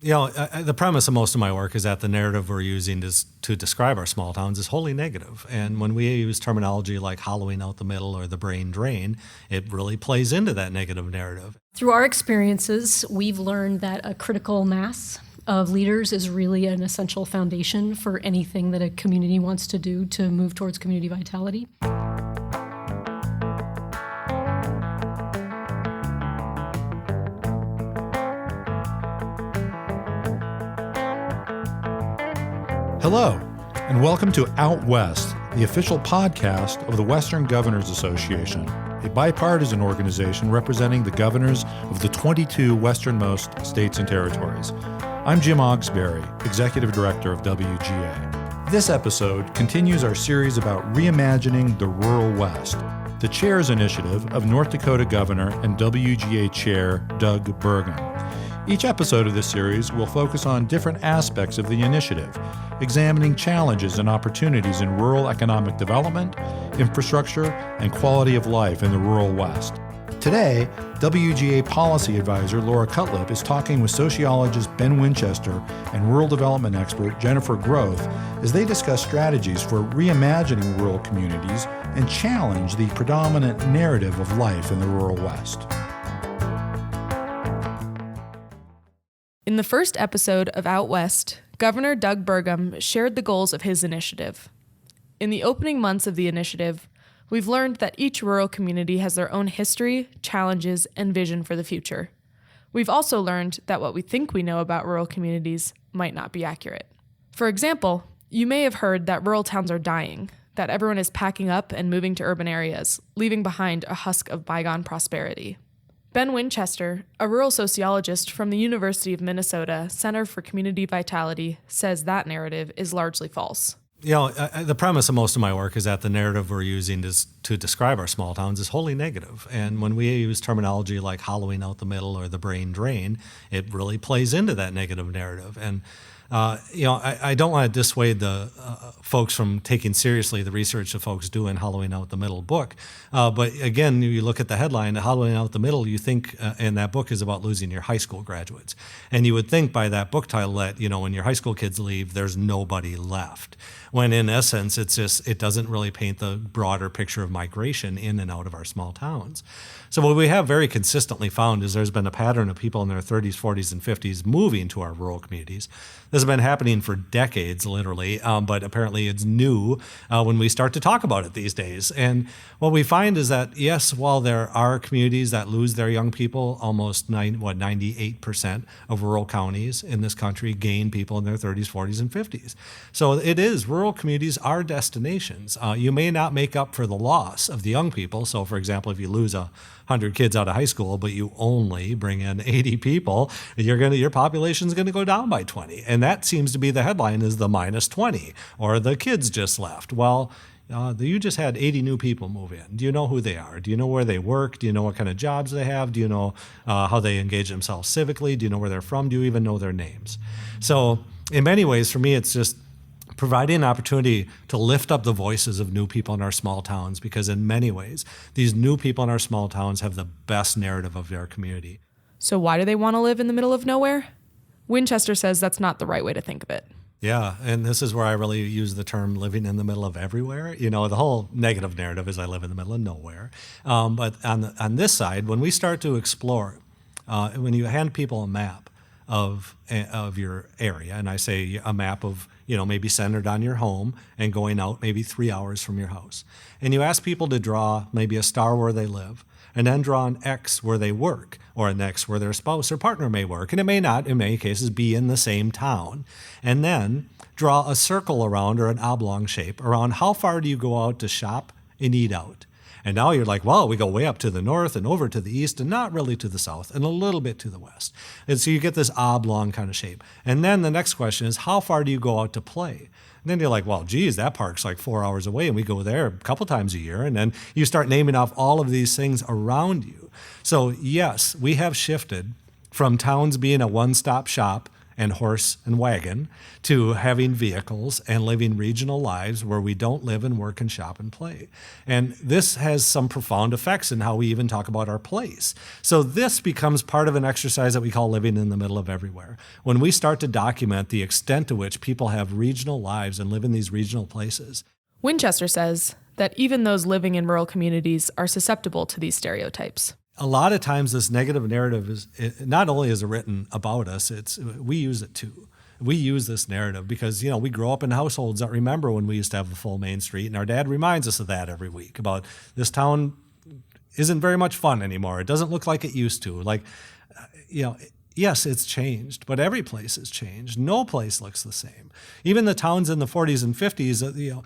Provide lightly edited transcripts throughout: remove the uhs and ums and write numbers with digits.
The premise of most of my work is that the narrative we're using to describe our small towns is wholly negative. And when we use terminology like hollowing out the middle or the brain drain, it really plays into that negative narrative. Through our experiences, we've learned that a critical mass of leaders is really an essential foundation for anything that a community wants to do to move towards community vitality. Hello, and welcome to Out West, the official podcast of the Western Governors Association, a bipartisan organization representing the governors of the 22 westernmost states and territories. I'm Jim Ogsberry, Executive Director of WGA. This episode continues our series about reimagining the Rural West, the chair's initiative of North Dakota Governor and WGA Chair Doug Burgum. Each episode of this series will focus on different aspects of the initiative, examining challenges and opportunities in rural economic development, infrastructure, and quality of life in the rural West. Today, WGA Policy Advisor Laura Cutlip is talking with sociologist Ben Winchester and rural development expert Jennifer Groth as they discuss strategies for reimagining rural communities and challenge the predominant narrative of life in the rural West. In the first episode of Out West, Governor Doug Burgum shared the goals of his initiative. In the opening months of the initiative, we've learned that each rural community has their own history, challenges, and vision for the future. We've also learned that what we think we know about rural communities might not be accurate. For example, you may have heard that rural towns are dying, that everyone is packing up and moving to urban areas, leaving behind a husk of bygone prosperity. Ben Winchester, a rural sociologist from the University of Minnesota Center for Community Vitality, says that narrative is largely false. The premise of most of my work is that the narrative we're using to describe our small towns is wholly negative. And when we use terminology like hollowing out the middle or the brain drain, it really plays into that negative narrative. And I don't want to dissuade the folks from taking seriously the research that folks do in Hollowing Out the Middle book. But again, you look at the headline, Hollowing Out the Middle, you think, and that book is about losing your high school graduates. And you would think by that book title that, when your high school kids leave, there's nobody left. When in essence, it doesn't really paint the broader picture of migration in and out of our small towns. So what we have very consistently found is there's been a pattern of people in their 30s, 40s, and 50s moving to our rural communities. This has been happening for decades, literally, but apparently it's new when we start to talk about it these days. And what we find is that, yes, while there are communities that lose their young people, almost 98% of rural counties in this country gain people in their 30s, 40s, and 50s. So it is, rural communities are destinations. You may not make up for the loss of the young people. So, for example, if you lose 100 kids out of high school, but you only bring in 80 people, your population's going to go down by 20. And that seems to be the headline, is the minus 20, or the kids just left. Well, you just had 80 new people move in. Do you know who they are? Do you know where they work? Do you know what kind of jobs they have? Do you know how they engage themselves civically? Do you know where they're from? Do you even know their names? So in many ways, for me, it's just providing an opportunity to lift up the voices of new people in our small towns, because in many ways, these new people in our small towns have the best narrative of their community. So why do they want to live in the middle of nowhere? Winchester says that's not the right way to think of it. Yeah, and this is where I really use the term living in the middle of everywhere. The whole negative narrative is I live in the middle of nowhere. But on this side, when we start to explore, when you hand people a map of your area, and I say a map of maybe centered on your home and going out maybe 3 hours from your house. And you ask people to draw maybe a star where they live, and then draw an X where they work, or an X where their spouse or partner may work. And it may not, in many cases, be in the same town. And then draw a circle around, or an oblong shape, around how far do you go out to shop and eat out. And now you're like, well, we go way up to the north and over to the east and not really to the south and a little bit to the west. And so you get this oblong kind of shape. And then the next question is, how far do you go out to play? And then you're like, well, geez, that park's like 4 hours away and we go there a couple times a year. And then you start naming off all of these things around you. So yes, we have shifted from towns being a one-stop shop and horse and wagon to having vehicles and living regional lives where we don't live and work and shop and play. And this has some profound effects in how we even talk about our place. So this becomes part of an exercise that we call living in the middle of everywhere. When we start to document the extent to which people have regional lives and live in these regional places. Winchester says that even those living in rural communities are susceptible to these stereotypes. A lot of times this negative narrative is not only is it written about us, we use it too. We use this narrative because, we grow up in households that remember when we used to have a full main street, and our dad reminds us of that every week about this town isn't very much fun anymore. It doesn't look like it used to. Yes, it's changed, but every place has changed. No place looks the same. Even the towns in the 40s and 50s,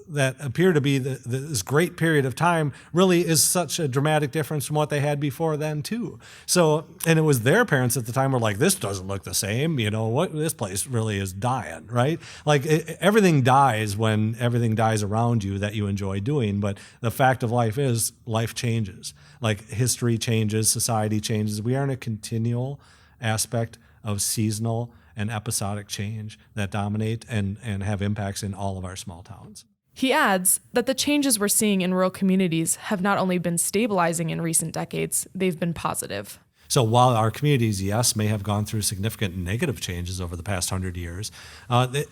that appear to be this great period of time, really is such a dramatic difference from what they had before then too. So, and it was their parents at the time were like, "This doesn't look the same. This place really is dying, right?" Everything dies when everything dies around you that you enjoy doing. But the fact of life is, life changes. History changes, society changes. We are in a continual aspect of seasonal and episodic change that dominate and have impacts in all of our small towns. He adds that the changes we're seeing in rural communities have not only been stabilizing in recent decades, they've been positive. So while our communities, yes, may have gone through significant negative changes over the past 100 years,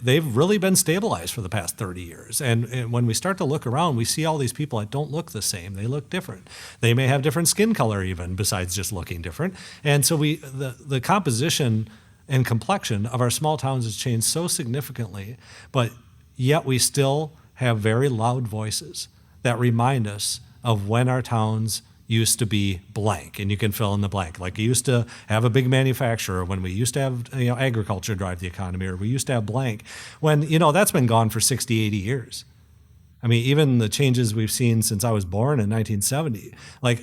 they've really been stabilized for the past 30 years. And when we start to look around, we see all these people that don't look the same. They look different. They may have different skin color even, besides just looking different. And so the composition and complexion of our small towns has changed so significantly, but yet we still have very loud voices that remind us of when our towns used to be blank, and you can fill in the blank. Like, you used to have a big manufacturer, when we used to have agriculture drive the economy, or we used to have blank, when that's been gone for 60, 80 years. I mean, even the changes we've seen since I was born in 1970,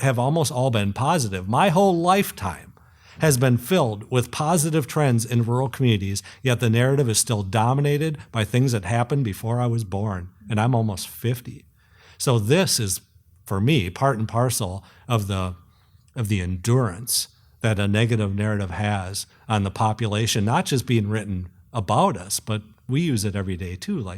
have almost all been positive. My whole lifetime has been filled with positive trends in rural communities, yet the narrative is still dominated by things that happened before I was born, and I'm almost 50. So this is, for me, part and parcel of the endurance that a negative narrative has on the population, not just being written about us, but we use it every day too.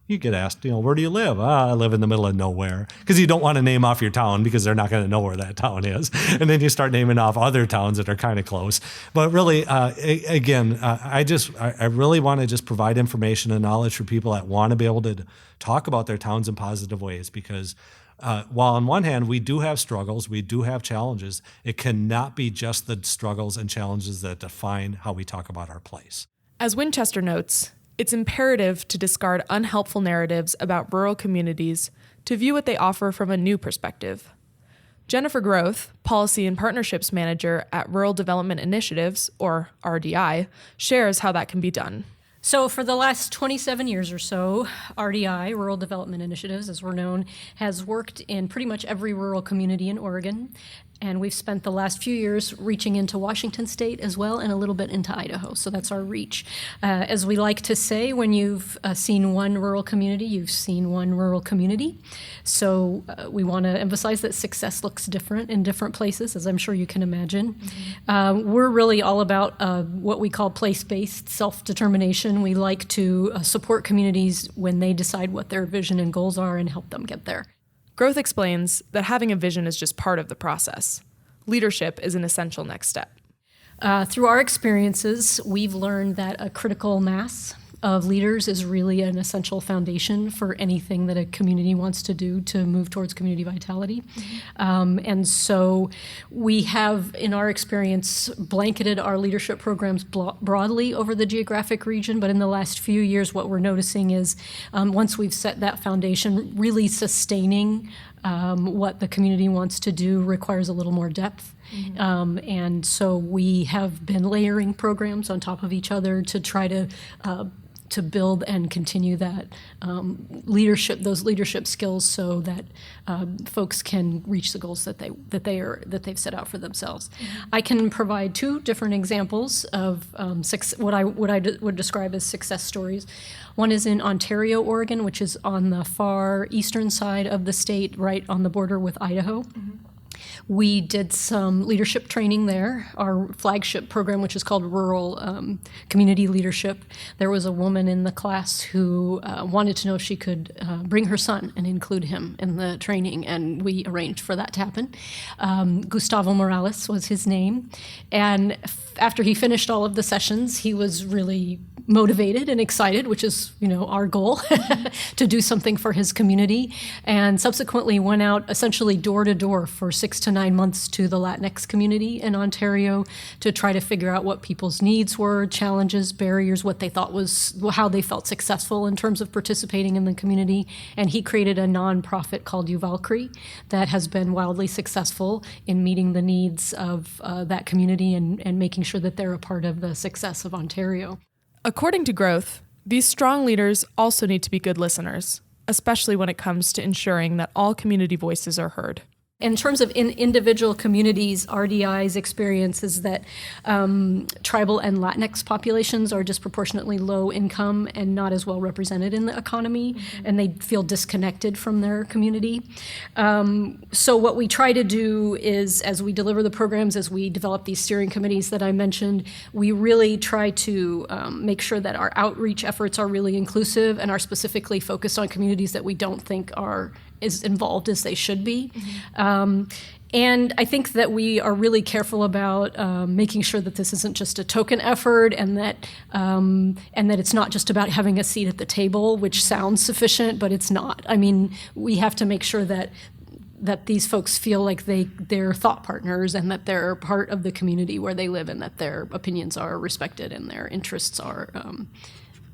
You get asked, where do you live? I live in the middle of nowhere, because you don't want to name off your town because they're not going to know where that town is. And then you start naming off other towns that are kind of close. But really, I really want to just provide information and knowledge for people that want to be able to talk about their towns in positive ways, because while on one hand we do have struggles, we do have challenges, it cannot be just the struggles and challenges that define how we talk about our place. As Winchester notes, it's imperative to discard unhelpful narratives about rural communities to view what they offer from a new perspective. Jennifer Groth, Policy and Partnerships Manager at Rural Development Initiatives, or RDI, shares how that can be done. So for the last 27 years or so, RDI, Rural Development Initiatives, as we're known, has worked in pretty much every rural community in Oregon. And we've spent the last few years reaching into Washington State as well, and a little bit into Idaho. So that's our reach. As we like to say, when you've seen one rural community, you've seen one rural community. So we want to emphasize that success looks different in different places, as I'm sure you can imagine. Mm-hmm. We're really all about what we call place-based self-determination. We like to support communities when they decide what their vision and goals are and help them get there. Groth explains that having a vision is just part of the process. Leadership is an essential next step. Through our experiences, we've learned that a critical mass of leaders is really an essential foundation for anything that a community wants to do to move towards community vitality. Mm-hmm. And so we have, in our experience, blanketed our leadership programs broadly over the geographic region, but in the last few years, what we're noticing is once we've set that foundation, really sustaining what the community wants to do requires a little more depth. Mm-hmm. And so we have been layering programs on top of each other to try to build and continue that those leadership skills, so that folks can reach the goals that they've set out for themselves. Mm-hmm. I can provide two different examples of what I would describe as success stories. One is in Ontario, Oregon, which is on the far eastern side of the state, right on the border with Idaho. Mm-hmm. We did some leadership training there. Our flagship program, which is called Rural Community Leadership, there was a woman in the class who wanted to know if she could bring her son and include him in the training, and we arranged for that to happen. Gustavo Morales was his name, and after he finished all of the sessions, he was really motivated and excited, which is, our goal, to do something for his community, and subsequently went out essentially door to door for 6 to 9 months to the Latinx community in Ontario to try to figure out what people's needs were, challenges, barriers, what they thought was, how they felt successful in terms of participating in the community. And he created a nonprofit called Uvalcree that has been wildly successful in meeting the needs of that community and making sure that they're a part of the success of Ontario. According to Groth, these strong leaders also need to be good listeners, especially when it comes to ensuring that all community voices are heard. In terms of individual communities, RDI's experience is that tribal and Latinx populations are disproportionately low income and not as well represented in the economy, and they feel disconnected from their community. So what we try to do is, as we deliver the programs, as we develop these steering committees that I mentioned, we really try to make sure that our outreach efforts are really inclusive and are specifically focused on communities that we don't think are as involved as they should be. And I think that we are really careful about making sure that this isn't just a token effort, and that it's not just about having a seat at the table, which sounds sufficient, but it's not. I mean, we have to make sure that these folks feel like they're thought partners, and that they're part of the community where they live, and that their opinions are respected and their interests are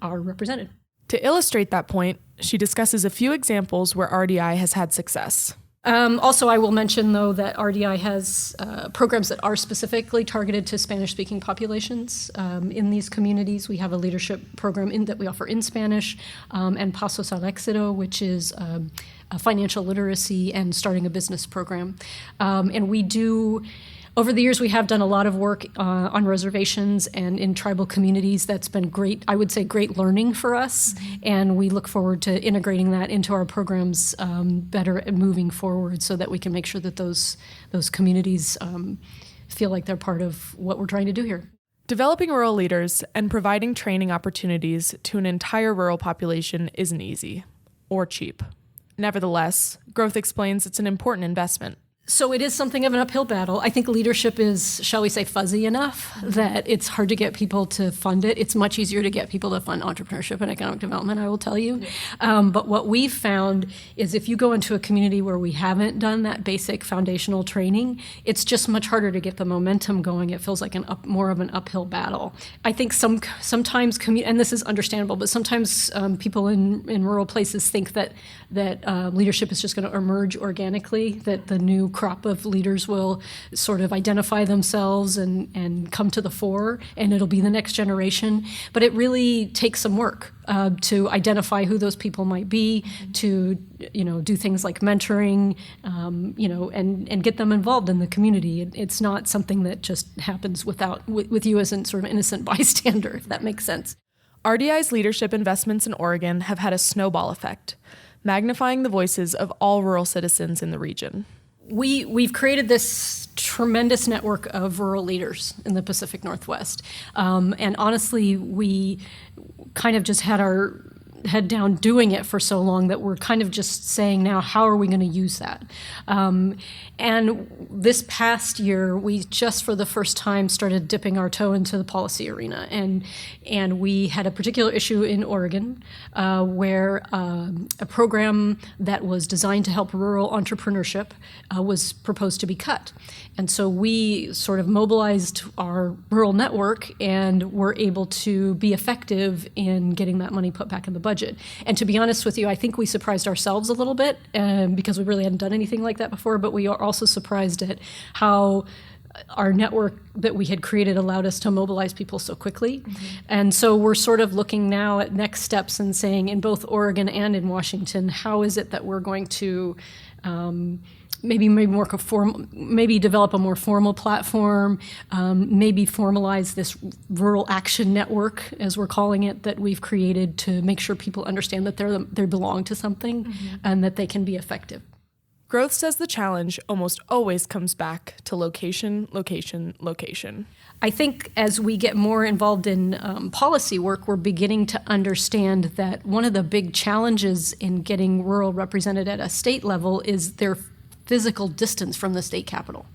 represented. To illustrate that point, she discusses a few examples where RDI has had success. Also, I will mention, though, that RDI has programs that are specifically targeted to Spanish-speaking populations in these communities. We have a leadership program that we offer in Spanish, and Pasos al Éxito, which is a financial literacy and starting a business program. And we do... Over the years, we have done a lot of work on reservations and in tribal communities. That's been great, I would say, great learning for us, and we look forward to integrating that into our programs better and moving forward, so that we can make sure that those communities feel like they're part of what we're trying to do here. Developing rural leaders and providing training opportunities to an entire rural population isn't easy or cheap. Nevertheless, Groth explains it's an important investment. So it is something of an uphill battle. I think leadership is, shall we say, fuzzy enough that it's hard to get people to fund it. It's much easier to get people to fund entrepreneurship and economic development, I will tell you. But what we've found is if you go into a community where we haven't done that basic foundational training, it's just much harder to get the momentum going. It feels like more of an uphill battle. I think sometimes, and this is understandable, but sometimes people in rural places think that leadership is just going to emerge organically, that the new crop of leaders will sort of identify themselves and come to the fore, and it'll be the next generation. But it really takes some work to identify who those people might be, to do things like mentoring, and get them involved in the community. It's not something that just happens with you as a sort of innocent bystander, if that makes sense. RDI's leadership investments in Oregon have had a snowball effect, magnifying the voices of all rural citizens in the region. We've created this tremendous network of rural leaders in the Pacific Northwest. And honestly, we kind of just had our head down doing it for so long that we're kind of just saying now, how are we going to use that? And this past year, we just for the first time started dipping our toe into the policy arena. And we had a particular issue in Oregon where a program that was designed to help rural entrepreneurship was proposed to be cut. And so we sort of mobilized our rural network and were able to be effective in getting that money put back in the budget. And to be honest with you, I think we surprised ourselves a little bit because we really hadn't done anything like that before, but we are also surprised at how our network that we had created allowed us to mobilize people so quickly. And so we're sort of looking now at next steps and saying in both Oregon and in Washington, how is it that we're going to maybe develop a more formal platform, maybe formalize this rural action network, as we're calling it, that we've created to make sure people understand that they belong to something and that they can be effective. Groth says the challenge almost always comes back to location, location, location. I think as we get more involved in policy work, we're beginning to understand that one of the big challenges in getting rural represented at a state level is their physical distance from the state capital.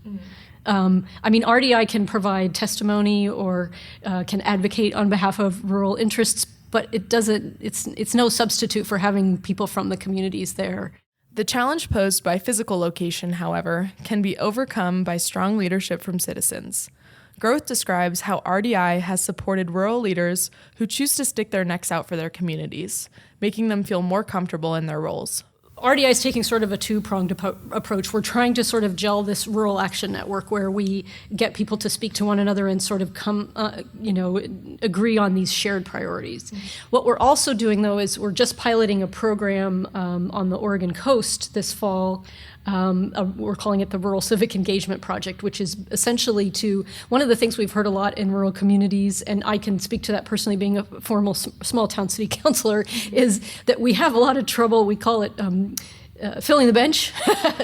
RDI can provide testimony or can advocate on behalf of rural interests, but it's no substitute for having people from the communities there. The challenge posed by physical location, however, can be overcome by strong leadership from citizens. Groth describes how RDI has supported rural leaders who choose to stick their necks out for their communities, making them feel more comfortable in their roles. RDI is taking sort of a two-pronged approach. We're trying to sort of gel this rural action network where we get people to speak to one another and sort of agree on these shared priorities. Mm-hmm. What we're also doing, though, is we're just piloting a program on the Oregon coast this fall. We're calling it the Rural Civic Engagement Project, which is essentially one of the things we've heard a lot in rural communities, and I can speak to that personally being a formal small town city councilor, is that we have a lot of trouble, we call it filling the bench.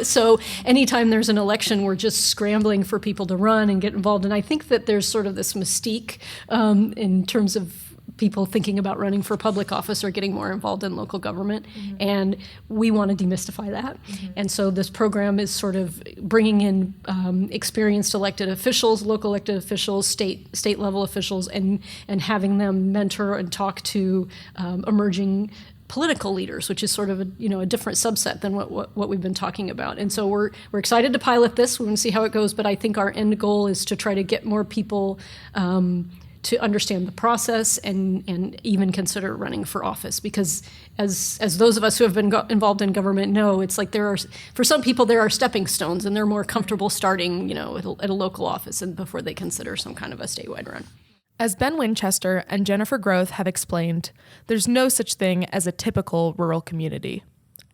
So anytime there's an election, we're just scrambling for people to run and get involved. And I think that there's sort of this mystique in terms of people thinking about running for public office or getting more involved in local government. Mm-hmm. And we want to demystify that. Mm-hmm. And so this program is sort of bringing in experienced elected officials, local elected officials, state level officials, and having them mentor and talk to emerging political leaders, which is sort of a different subset than what we've been talking about. And so we're excited to pilot this. We want to see how it goes, but I think our end goal is to try to get more people to understand the process and even consider running for office, because as those of us who have been involved in government know, it's like for some people there are stepping stones, and they're more comfortable starting at a local office and before they consider some kind of a statewide run. As Ben Winchester and Jennifer Groth have explained, there's no such thing as a typical rural community.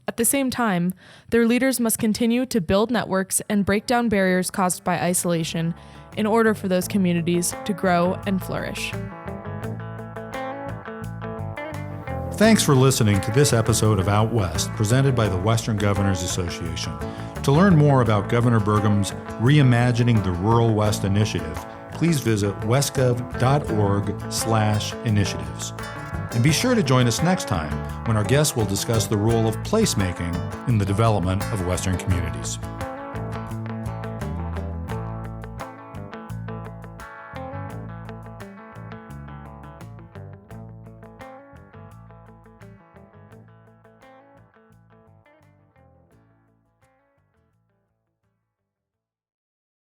At the same time, their leaders must continue to build networks and break down barriers caused by isolation in order for those communities to grow and flourish. Thanks for listening to this episode of Out West, presented by the Western Governors Association. To learn more about Governor Burgum's Reimagining the Rural West initiative, please visit westgov.org/initiatives. And be sure to join us next time when our guests will discuss the role of placemaking in the development of Western communities.